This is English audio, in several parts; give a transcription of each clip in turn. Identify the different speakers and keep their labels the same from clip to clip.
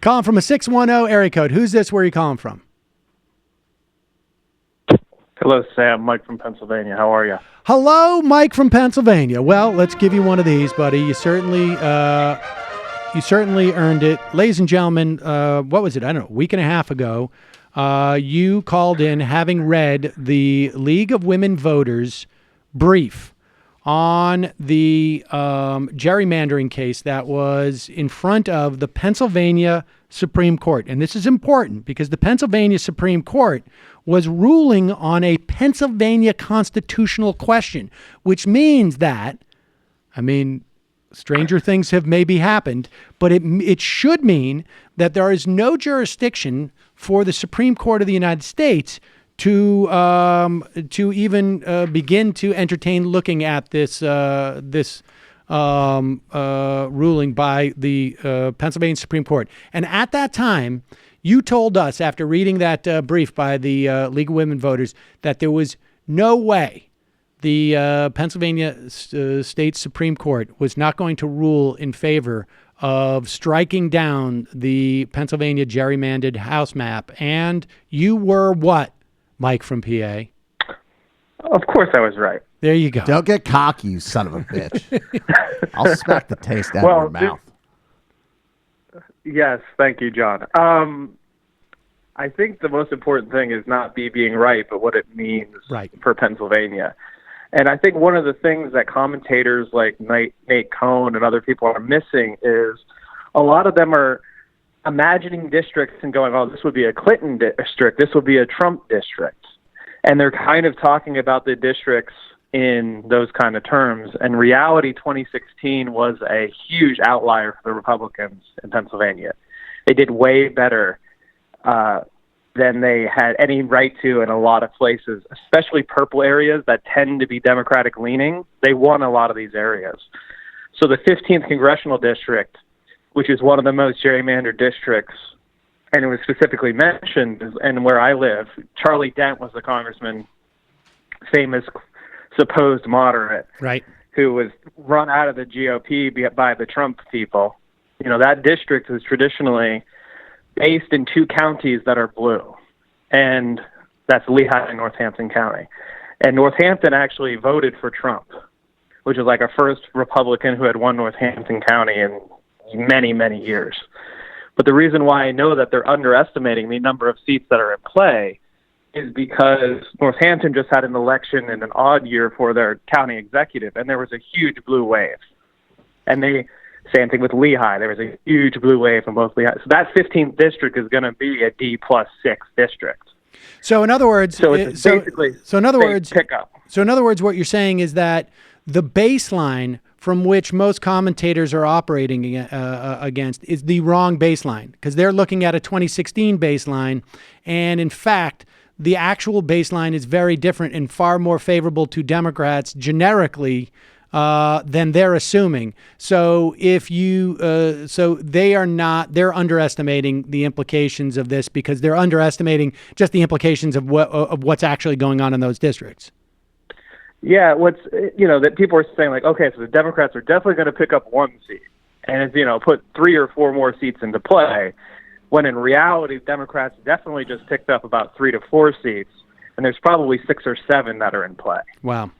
Speaker 1: Calling from a 610 area code. Who's this? Where are you calling from?
Speaker 2: Hello, Sam. Mike from Pennsylvania. How are you?
Speaker 1: Hello, Mike from Pennsylvania. Well, let's give you one of these, buddy. You certainly earned it. Ladies and gentlemen, what was it? I don't know, a week and a half ago, you called in having read the League of Women Voters brief on the gerrymandering case that was in front of the Pennsylvania Supreme Court. And this is important because the Pennsylvania Supreme Court was ruling on a Pennsylvania constitutional question, which means that, I mean, stranger things have maybe happened, but it should mean that there is no jurisdiction for the Supreme Court of the United States to even begin to entertain looking at this ruling by the Pennsylvania Supreme Court. And at that time, you told us, after reading that brief by the League of Women Voters, that there was no way the Pennsylvania State Supreme Court was not going to rule in favor of striking down the Pennsylvania gerrymandered House map. And you were what, Mike from PA?
Speaker 2: Of course I was right.
Speaker 1: There you go.
Speaker 3: Don't get cocky, you son of a bitch. I'll smack the taste out of your mouth.
Speaker 2: Yes, thank you, John. I think the most important thing is not being right, but what it means for Pennsylvania. And I think one of the things that commentators like Nate Cohn and other people are missing is a lot of them are imagining districts and going, oh, this would be a Clinton district, this would be a Trump district. And they're kind of talking about the districts in those kind of terms. And reality, 2016 was a huge outlier for the Republicans in Pennsylvania. They did way better than they had any right to in a lot of places, especially purple areas that tend to be Democratic leaning. They won a lot of these areas. So the 15th congressional district, which is one of the most gerrymandered districts, and it was specifically mentioned, and where I live, Charlie Dent was the congressman, famous supposed moderate,
Speaker 1: right,
Speaker 2: who was run out of the GOP by the Trump people. You know, that district is traditionally based in two counties that are blue, and that's Lehigh and Northampton County. And Northampton actually voted for Trump, which is like a first Republican who had won Northampton County in many, many years. But the reason why I know that they're underestimating the number of seats that are in play is because Northampton just had an election in an odd year for their county executive, and there was a huge blue wave. And same thing with Lehigh. There was a huge blue wave in both Lehigh. So that 15th district is going to be a D+6 district.
Speaker 1: So in other words,
Speaker 2: basically
Speaker 1: in other words,
Speaker 2: pickup.
Speaker 1: So in other words, what you're saying is that the baseline from which most commentators are operating against is the wrong baseline, because they're looking at a 2016 baseline, and in fact, the actual baseline is very different and far more favorable to Democrats generically than they're assuming. So if you, they're underestimating the implications of this, because they're underestimating just the implications of what's actually going on in those districts.
Speaker 2: Yeah, that people are saying, like, okay, so the Democrats are definitely going to pick up one seat and, put 3 or 4 more seats into play, when in reality, Democrats definitely just picked up about 3 to 4 seats, and there's probably 6 or 7 that are in play.
Speaker 1: Wow.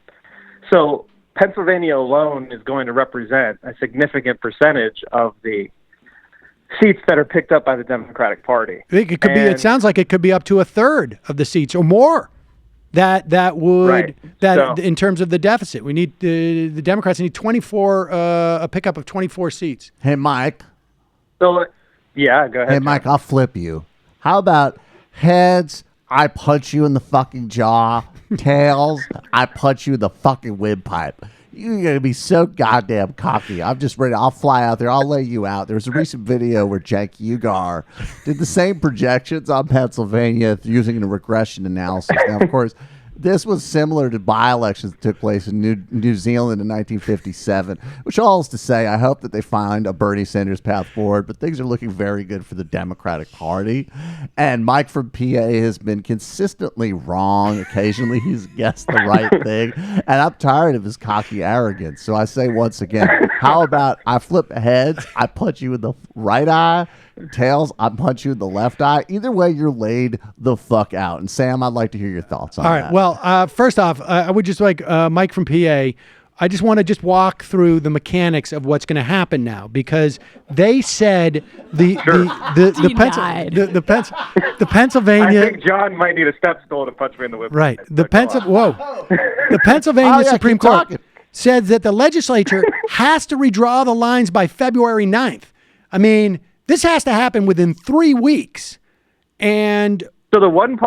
Speaker 1: So
Speaker 2: Pennsylvania alone is going to represent a significant percentage of the seats that are picked up by the Democratic Party.
Speaker 1: It could be. It sounds like it could be up to a third of the seats or more. That would in terms of the deficit, we need the Democrats need 24 a pickup of 24 seats.
Speaker 3: Hey, Mike.
Speaker 2: So yeah, go ahead.
Speaker 3: Hey,
Speaker 2: John.
Speaker 3: Mike, I'll flip you. How about heads? I punch you in the fucking jaw. Tails, I punch you in the fucking windpipe. You're going to be so goddamn cocky. I'm just ready. I'll fly out there. I'll lay you out. There was a recent video where Cenk Uygur did the same projections on Pennsylvania using a regression analysis. Now, of course, This was similar to by-elections that took place in New Zealand in 1957, which all is to say, I hope that they find a Bernie Sanders path forward, but things are looking very good for the Democratic Party. And Mike from PA has been consistently wrong. Occasionally he's guessed the right thing. And I'm tired of his cocky arrogance. So I say once again, how about I flip heads, I punch you in the right eye, tails, I punch you in the left eye. Either way, you're laid the fuck out. And Sam, I'd like to hear your thoughts on that.
Speaker 1: All right. Well, first off, I would just like Mike from PA. I just want to just walk through the mechanics of what's going to happen now, because they said the Pennsylvania.
Speaker 2: I think John might need a step stool to punch me in the whip.
Speaker 1: Right. The Pennsylvania Supreme Court said that the legislature has to redraw the lines by February 9th. I mean, this has to happen within 3 weeks. And
Speaker 2: so the one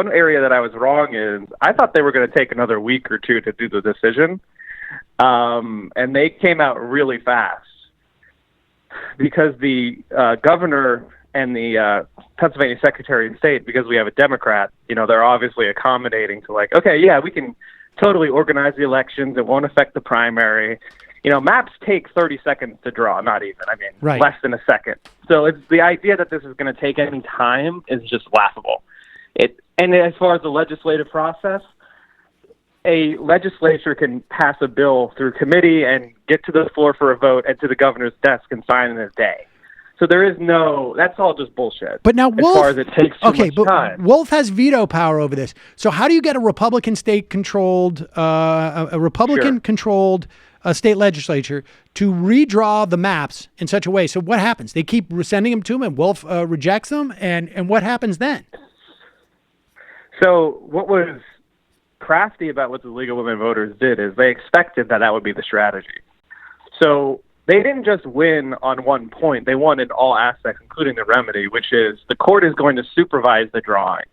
Speaker 2: area that I was wrong is I thought they were going to take another week or two to do the decision. And they came out really fast because the governor and the Pennsylvania Secretary of State, because we have a Democrat, they're obviously accommodating to like, okay, yeah, we can totally organize the elections. It won't affect the primary. Maps take 30 seconds to draw, not even. I mean,
Speaker 1: right.
Speaker 2: Less than a second. So it's the idea that this is going to take any time is just laughable. And as far as the legislative process, a legislature can pass a bill through committee and get to the floor for a vote and to the governor's desk and sign in a day. So there is that's all just bullshit.
Speaker 1: But now Wolf,
Speaker 2: as far as it takes too much time.
Speaker 1: Wolf has veto power over this. So how do you get a Republican state-controlled, state legislature to redraw the maps in such a way? So what happens? They keep sending them to him, and Wolf rejects them, and what happens then?
Speaker 2: So what was crafty about what the League of Women Voters did is they expected that would be the strategy. So they didn't just win on one point. They won in all aspects, including the remedy, which is the court is going to supervise the drawing.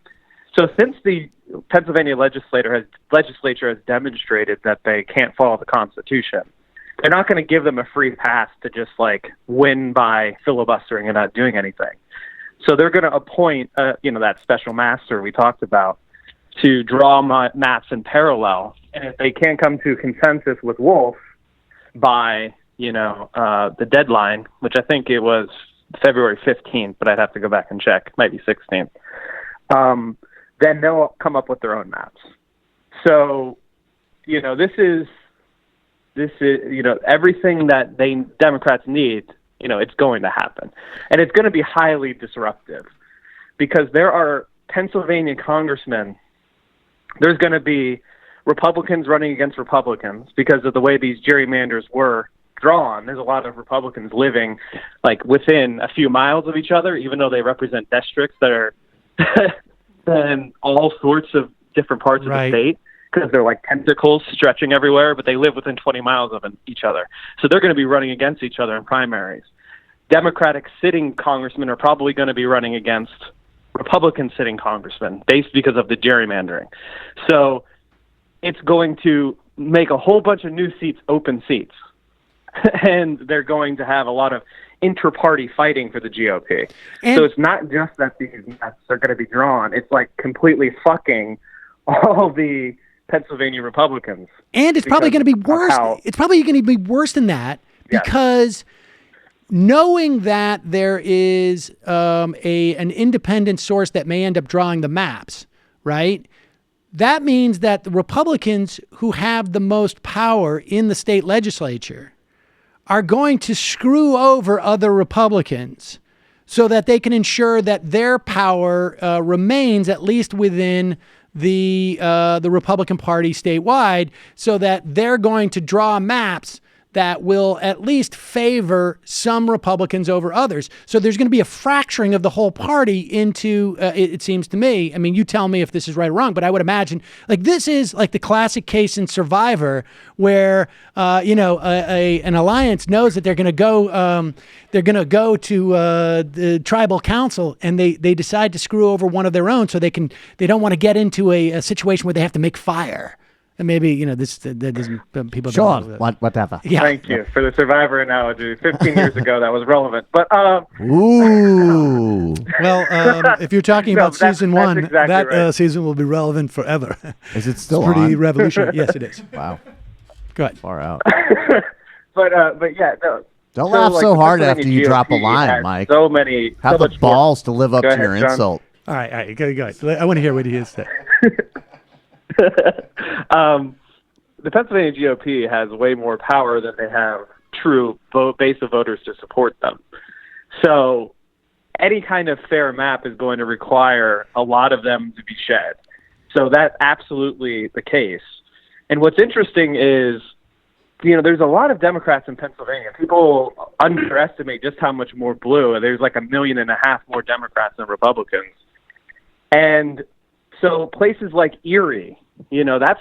Speaker 2: So since the Pennsylvania legislature has demonstrated that they can't follow the Constitution, they're not going to give them a free pass to just like win by filibustering and not doing anything. So they're going to appoint, that special master we talked about to draw maps in parallel. And if they can't come to consensus with Wolf by, the deadline, which I think it was February 15th, but I'd have to go back and check. It might be 16th. Then they'll come up with their own maps. So, this is everything that Democrats need. It's going to happen. And it's going to be highly disruptive because there are Pennsylvania congressmen. There's going to be Republicans running against Republicans because of the way these gerrymanders were drawn. There's a lot of Republicans living like within a few miles of each other, even though they represent districts that are in all sorts of different parts of the state. Because they're like tentacles stretching everywhere, but they live within 20 miles of each other. So they're going to be running against each other in primaries. Democratic sitting congressmen are probably going to be running against Republican sitting congressmen based because of the gerrymandering. So it's going to make a whole bunch of new seats open seats. And they're going to have a lot of inter-party fighting for the GOP. So it's not just that these maps are going to be drawn. It's like completely fucking all the Pennsylvania Republicans.
Speaker 1: And it's probably going to be worse. It's probably going to be worse than that because knowing that there is an independent source that may end up drawing the maps, right? That means that the Republicans who have the most power in the state legislature are going to screw over other Republicans so that they can ensure that their power remains at least within the Republican Party statewide, so that they're going to draw maps that will at least favor some Republicans over others. So there's going to be a fracturing of the whole party into, it seems to me, I mean, you tell me if this is right or wrong, but I would imagine like this is like the classic case in Survivor where, an alliance knows that they're going to go to the tribal council and they decide to screw over one of their own so they don't want to get into a situation where they have to make fire. And maybe, this that doesn't, people
Speaker 3: Sure,
Speaker 1: don't know that.
Speaker 3: whatever.
Speaker 1: Yeah.
Speaker 2: Thank you for the survivor analogy. 15 years ago, that was relevant. But
Speaker 3: Ooh.
Speaker 1: Well, if you're talking
Speaker 2: No,
Speaker 1: about season
Speaker 2: that's
Speaker 1: one,
Speaker 2: exactly
Speaker 1: that
Speaker 2: right.
Speaker 1: season will be relevant forever.
Speaker 3: Is it still
Speaker 1: Pretty
Speaker 3: on?
Speaker 1: revolutionary. Yes, it is.
Speaker 3: Wow.
Speaker 1: Go ahead.
Speaker 3: Far out.
Speaker 2: but yeah, no.
Speaker 3: Don't laugh so
Speaker 2: the
Speaker 3: hard after
Speaker 2: Pennsylvania
Speaker 3: you drop a
Speaker 2: GOP
Speaker 3: line,
Speaker 2: has
Speaker 3: Mike.
Speaker 2: So many.
Speaker 3: Have
Speaker 2: so
Speaker 3: the
Speaker 2: much more-
Speaker 3: balls to live up
Speaker 2: Go
Speaker 3: to
Speaker 2: ahead,
Speaker 3: your
Speaker 2: John.
Speaker 3: insult.
Speaker 1: All right, go ahead. I want to hear what he has to say.
Speaker 2: The Pennsylvania GOP has way more power than they have true base of voters to support them. So any kind of fair map is going to require a lot of them to be shed. So that's absolutely the case. And what's interesting is, there's a lot of Democrats in Pennsylvania. People underestimate just how much more blue. There's like 1.5 million more Democrats than Republicans. And so places like Erie, that's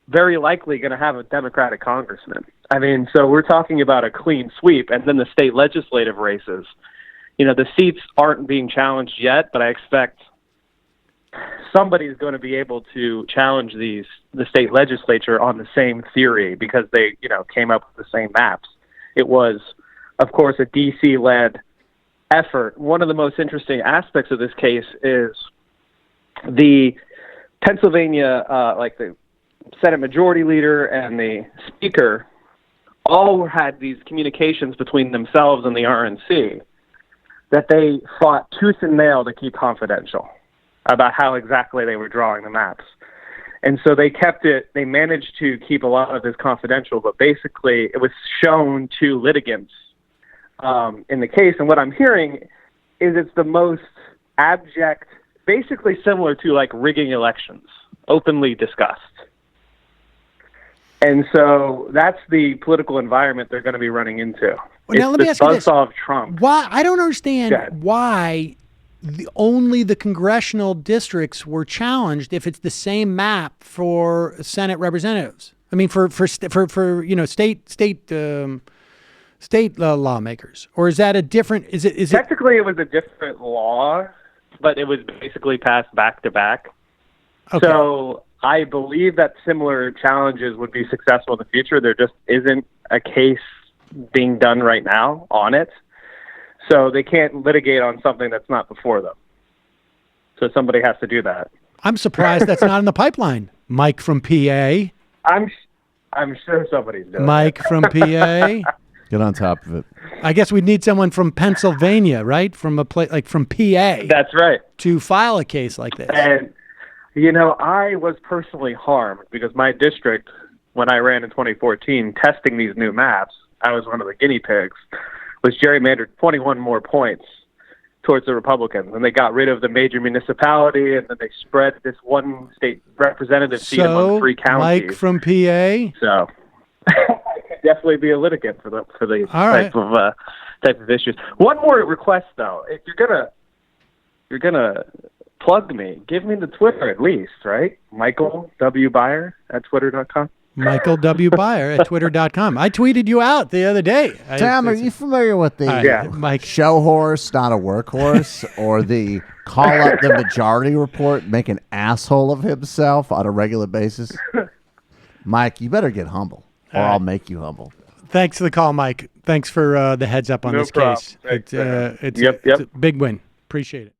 Speaker 2: very likely going to have a Democratic congressman. I mean, so we're talking about a clean sweep. And then the state legislative races, the seats aren't being challenged yet, but I expect somebody's going to be able to challenge the state legislature on the same theory because they, came up with the same maps. It was, of course, a DC-led effort. One of the most interesting aspects of this case is the Pennsylvania, the Senate Majority Leader and the Speaker all had these communications between themselves and the RNC that they fought tooth and nail to keep confidential about how exactly they were drawing the maps. And so they managed to keep a lot of this confidential, but basically it was shown to litigants in the case. And what I'm hearing is it's the most abject, basically similar to like rigging elections, openly discussed. And so that's the political environment they're going to be running into.
Speaker 1: Well, now let me ask you this.
Speaker 2: Buzzsaw of Trump.
Speaker 1: Why? I don't understand why only the congressional districts were challenged if it's the same map for Senate representatives. I mean, for state lawmakers, or is that a different? Is it
Speaker 2: technically it was a different law, but it was basically passed back to back.
Speaker 1: Okay.
Speaker 2: So I believe that similar challenges would be successful in the future. There just isn't a case being done right now on it. So they can't litigate on something that's not before them. So somebody has to do that.
Speaker 1: I'm surprised that's not in the pipeline. Mike from PA.
Speaker 2: I'm sure somebody's doing
Speaker 1: Mike
Speaker 2: it.
Speaker 1: from PA.
Speaker 3: Get on top of it.
Speaker 1: I guess we'd need someone from Pennsylvania, right? From a place like from PA.
Speaker 2: That's right.
Speaker 1: To file a case like this.
Speaker 2: And I was personally harmed because my district, when I ran in 2014, testing these new maps, I was one of the guinea pigs, was gerrymandered 21 more points towards the Republicans. And they got rid of the major municipality, and then they spread this one state representative seat among 3 counties.
Speaker 1: Mike from PA?
Speaker 2: So I could definitely be a litigant for these type of issues. One more request, though. If you're gonna plug me, give me the Twitter at least, right? Michael W. Byer at twitter.com.
Speaker 1: Michael W. Byer at twitter.com. I tweeted you out the other day.
Speaker 3: Sam, are you familiar with the
Speaker 1: Mike.
Speaker 3: show horse, not a workhorse, or the call up the majority report, make an asshole of himself on a regular basis? Mike, you better get humble, or I'll make you humble.
Speaker 1: Thanks for the call, Mike. Thanks for the heads up on this case. It's a big win. Appreciate it.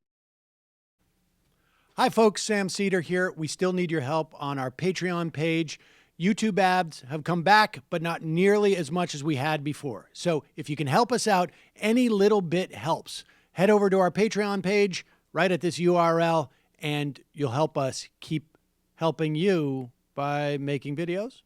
Speaker 1: Hi, folks. Sam Seder here. We still need your help on our Patreon page. YouTube ads have come back, but not nearly as much as we had before. So if you can help us out, any little bit helps. Head over to our Patreon page right at this URL, and you'll help us keep helping you by making videos